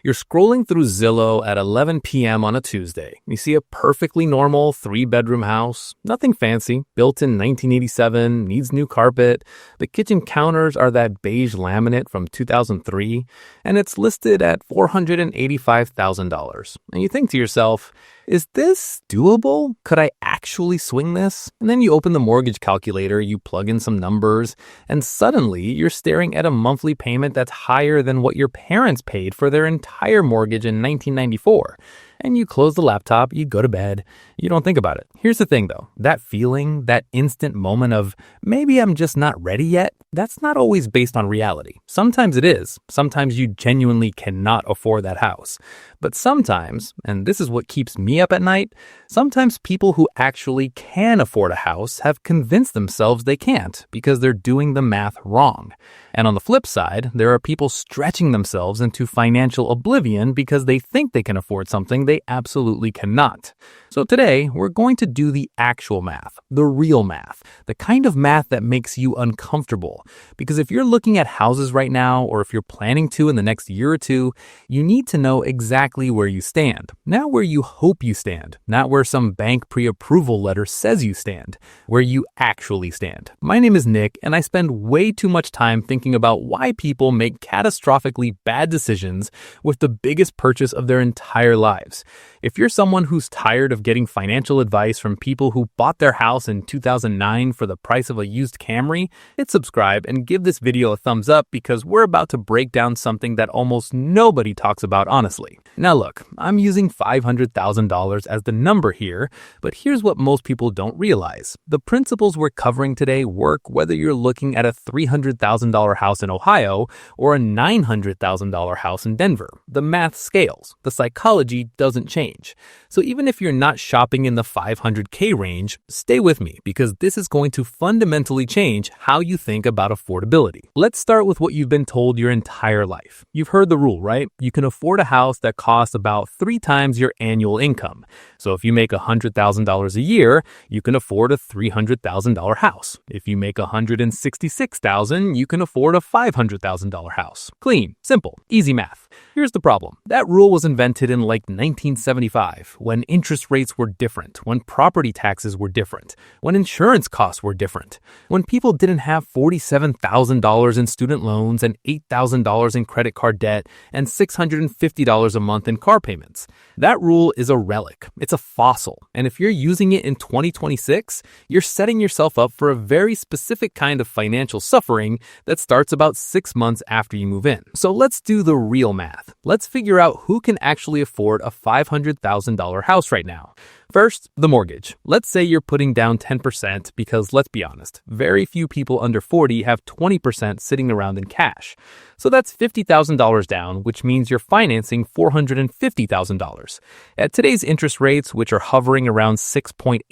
You're scrolling through Zillow at 11 p.m. on a Tuesday. You see a perfectly normal 3-bedroom house, nothing fancy, built in 1987, needs new carpet. The kitchen counters are that beige laminate from 2003, and it's listed at $485,000. And you think to yourself, is this doable? Could I actually swing this? And then you open the mortgage calculator, you plug in some numbers, and suddenly you're staring at a monthly payment that's higher than what your parents paid for their entire mortgage in 1994. And you close the laptop, you go to bed, you don't think about it. Here's the thing though, that feeling, that instant moment of maybe I'm just not ready yet, that's not always based on reality. Sometimes it is. Sometimes you genuinely cannot afford that house. But sometimes, and this is what keeps me up at night, sometimes people who actually can afford a house have convinced themselves they can't because they're doing the math wrong. And on the flip side, there are people stretching themselves into financial oblivion because they think they can afford something they absolutely cannot. So today, we're going to do the actual math, the real math, the kind of math that makes you uncomfortable. Because if you're looking at houses right now, or if you're planning to in the next year or two, you need to know exactly where you stand. Not where you hope you stand, not where some bank pre-approval letter says you stand, where you actually stand. My name is Nick, and I spend way too much time thinking about why people make catastrophically bad decisions with the biggest purchase of their entire lives. If you're someone who's tired of getting financial advice from people who bought their house in 2009 for the price of a used Camry, hit subscribe and give this video a thumbs up because we're about to break down something that almost nobody talks about honestly. Now look, I'm using $500,000 as the number here, but here's what most people don't realize. The principles we're covering today work whether you're looking at a $300,000 house in Ohio or a $900,000 house in Denver. The math scales. The psychology doesn't change. So even if you're not shopping in the $500K range, stay with me because this is going to fundamentally change how you think about affordability. Let's start with what you've been told your entire life. You've heard the rule, right? You can afford a house that costs about 3 times your annual income. So if you make $100,000 a year, you can afford a $300,000 house. If you make $166,000, you can afford a $500,000 house. Clean, simple, easy math. Here's the problem. That rule was invented in like 1975, when interest rates were different, when property taxes were different, when insurance costs were different, when people didn't have $47,000 in student loans and $8,000 in credit card debt and $650 a month in car payments. That rule is a relic. It's a fossil. And if you're using it in 2026, you're setting yourself up for a very specific kind of financial suffering that starts about 6 months after you move in. So let's do the real math. Let's figure out who can actually afford a $500,000 house right now. First, the mortgage. Let's say you're putting down 10% because, let's be honest, very few people under 40 have 20% sitting around in cash. So that's $50,000 down, which means you're financing $450,000. At today's interest rates, which are hovering around 6.8%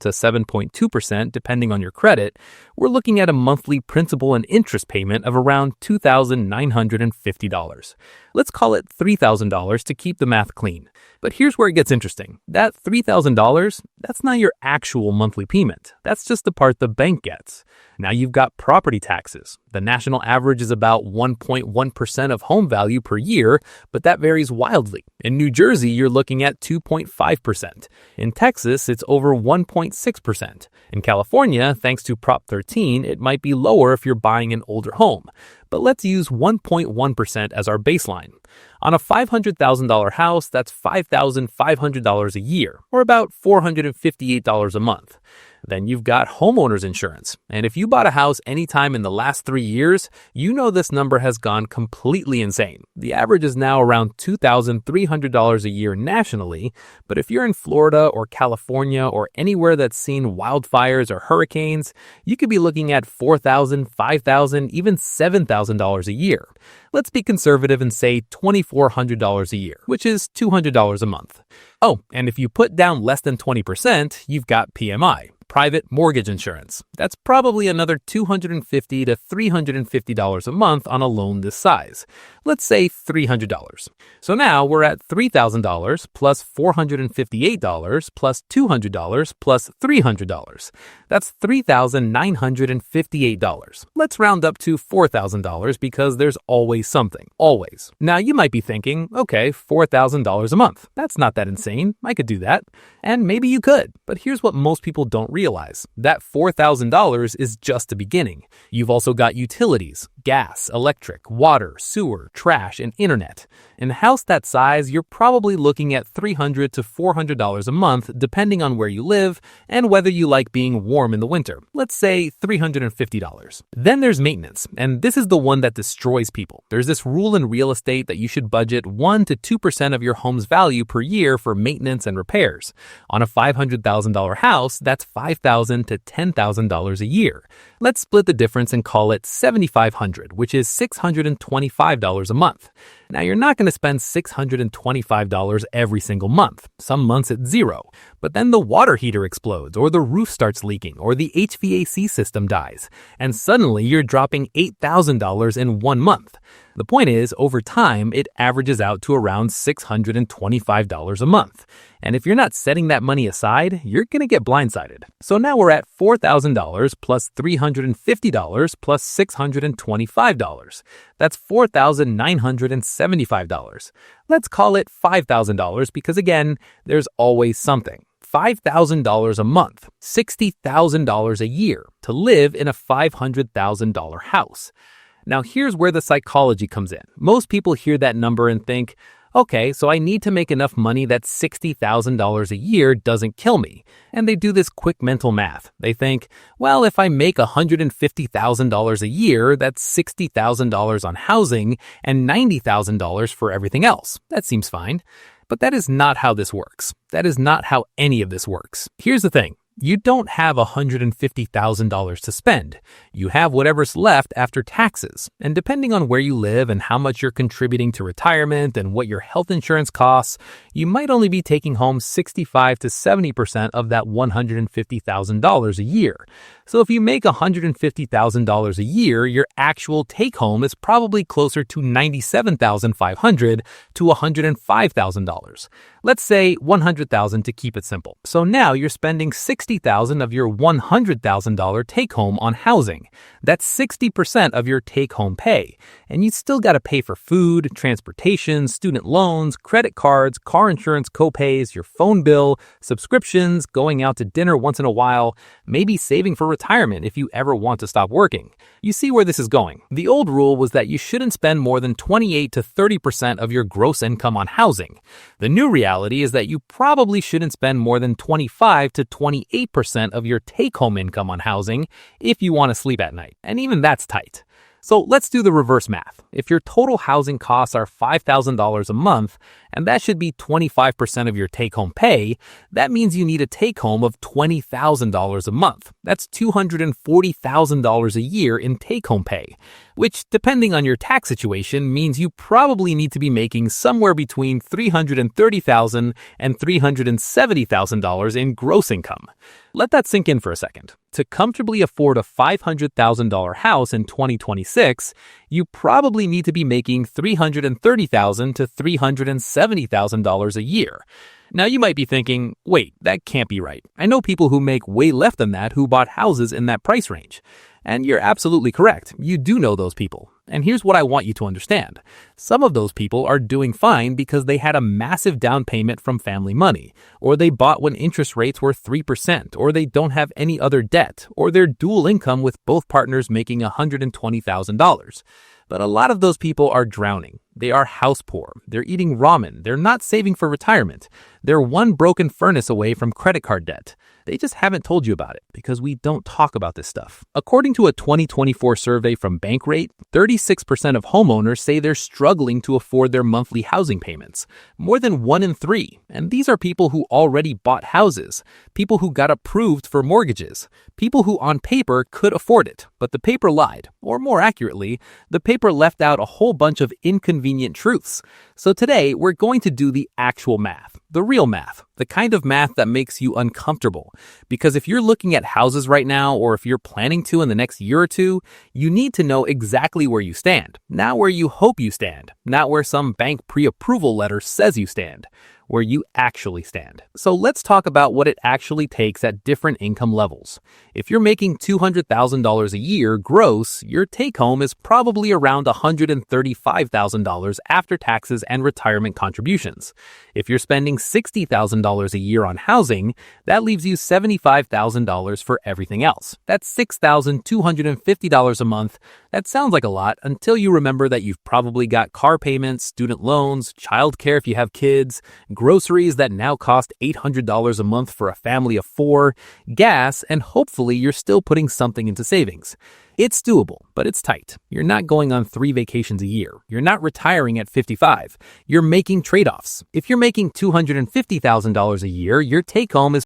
to 7.2% depending on your credit, we're looking at a monthly principal and interest payment of around $2,950. Let's call it $3,000 to keep the math clean. But here's where it gets interesting. That $3,000, that's not your actual monthly payment. That's just the part the bank gets. Now you've got property taxes. The national average is about 1.1% of home value per year, but that varies wildly. In New Jersey, you're looking at 2.5%. In Texas, it's over 1.6%. In California, thanks to Prop 13, it might be lower if you're buying an older home. But let's use 1.1% as our baseline. On a $500,000 house, that's $5,500 a year, or about $458 a month. Then you've got homeowner's insurance. And if you bought a house anytime in the last 3 years, you know this number has gone completely insane. The average is now around $2,300 a year nationally, but if you're in Florida or California or anywhere that's seen wildfires or hurricanes, you could be looking at $4,000, $5,000, even $7,000 a year. Let's be conservative and say $2,400 a year, which is $200 a month. Oh, and if you put down less than 20%, you've got PMI, private mortgage insurance. That's probably another $250 to $350 a month on a loan this size. Let's say $300. So now we're at $3,000 plus $458 plus $200 plus $300. That's $3,958. Let's round up to $4,000 because there's always something. Always. Now you might be thinking, okay, $4,000 a month. That's not that insane. I could do that. And maybe you could. But here's what most people don't realize. That $4,000 is just the beginning. You've also got utilities, gas, electric, water, sewer, trash, and internet. In a house that size, you're probably looking at $300 to $400 a month depending on where you live and whether you like being warm in the winter. Let's say $350. Then there's maintenance, and this is the one that destroys people. There's this rule in real estate that you should budget 1 to 2% of your home's value per year for maintenance and repairs. On a $500,000 house, that's $5,000 to $10,000 a year. Let's split the difference and call it $7,500, which is $625 a month. Now, you're not going to spend $625 every single month. Some months it's zero. But then the water heater explodes, or the roof starts leaking, or the HVAC system dies. And suddenly you're dropping $8,000 in 1 month. The point is, over time, it averages out to around $625 a month. And if you're not setting that money aside, you're going to get blindsided. So now we're at $4,000 plus $350 plus $625. That's $4,975. Let's call it $5,000 because, again, there's always something. $5,000 a month, $60,000 a year to live in a $500,000 house. Now, here's where the psychology comes in. Most people hear that number and think, okay, so I need to make enough money that $60,000 a year doesn't kill me. And they do this quick mental math. They think, well, if I make $150,000 a year, that's $60,000 on housing and $90,000 for everything else. That seems fine. But that is not how this works. That is not how any of this works. Here's the thing. You don't have $150,000 to spend. You have whatever's left after taxes. And depending on where you live and how much you're contributing to retirement and what your health insurance costs, you might only be taking home 65 to 70% of that $150,000 a year. So if you make $150,000 a year, your actual take-home is probably closer to $97,500 to $105,000. Let's say $100,000 to keep it simple. So now you're spending $60,000 of your $100,000 take-home on housing. That's 60% of your take-home pay. And you still got to pay for food, transportation, student loans, credit cards, car insurance co-pays, your phone bill, subscriptions, going out to dinner once in a while, maybe saving for retirement if you ever want to stop working. You see where this is going. The old rule was that you shouldn't spend more than 28 to 30% of your gross income on housing. The new reality is that you probably shouldn't spend more than 25 to 28% of your take-home income on housing if you want to sleep at night. And even that's tight. So let's do the reverse math. If your total housing costs are $5,000 a month, and that should be 25% of your take-home pay, that means you need a take-home of $20,000 a month. That's $240,000 a year in take-home pay, which, depending on your tax situation, means you probably need to be making somewhere between $330,000 and $370,000 in gross income. Let that sink in for a second. To comfortably afford a $500,000 house in 2026, you probably need to be making $330,000 to $370,000 a year. Now you might be thinking, wait, that can't be right. I know people who make way less than that who bought houses in that price range. And you're absolutely correct. You do know those people. And here's what I want you to understand. Some of those people are doing fine because they had a massive down payment from family money, or they bought when interest rates were 3%, or they don't have any other debt, or they're dual income with both partners making $120,000. But a lot of those people are drowning. They are house poor. They're eating ramen. They're not saving for retirement. They're one broken furnace away from credit card debt. They just haven't told you about it because we don't talk about this stuff. According to a 2024 survey from Bankrate, 36% of homeowners say they're struggling to afford their monthly housing payments. More than 1 in 3. And these are people who already bought houses, people who got approved for mortgages, people who on paper could afford it, but the paper lied. Or more accurately, the paper paper left out a whole bunch of inconvenient truths. So today, we're going to do the actual math, the real math, the kind of math that makes you uncomfortable. Because if you're looking at houses right now, or if you're planning to in the next year or two, you need to know exactly where you stand, not where you hope you stand, not where some bank pre-approval letter says you stand, where you actually stand. So let's talk about what it actually takes at different income levels. If you're making $200,000 a year gross, your take-home is probably around $135,000 after taxes and retirement contributions. If you're spending $60,000 a year on housing, that leaves you $75,000 for everything else. That's $6,250 a month. That sounds like a lot until you remember that you've probably got car payments, student loans, childcare if you have kids, groceries that now cost $800 a month for a family of 4, gas, and hopefully you're still putting something into savings. It's doable, but it's tight. You're not going on 3 vacations a year. You're not retiring at 55. You're making trade-offs. If you're making $250,000 a year, your take-home is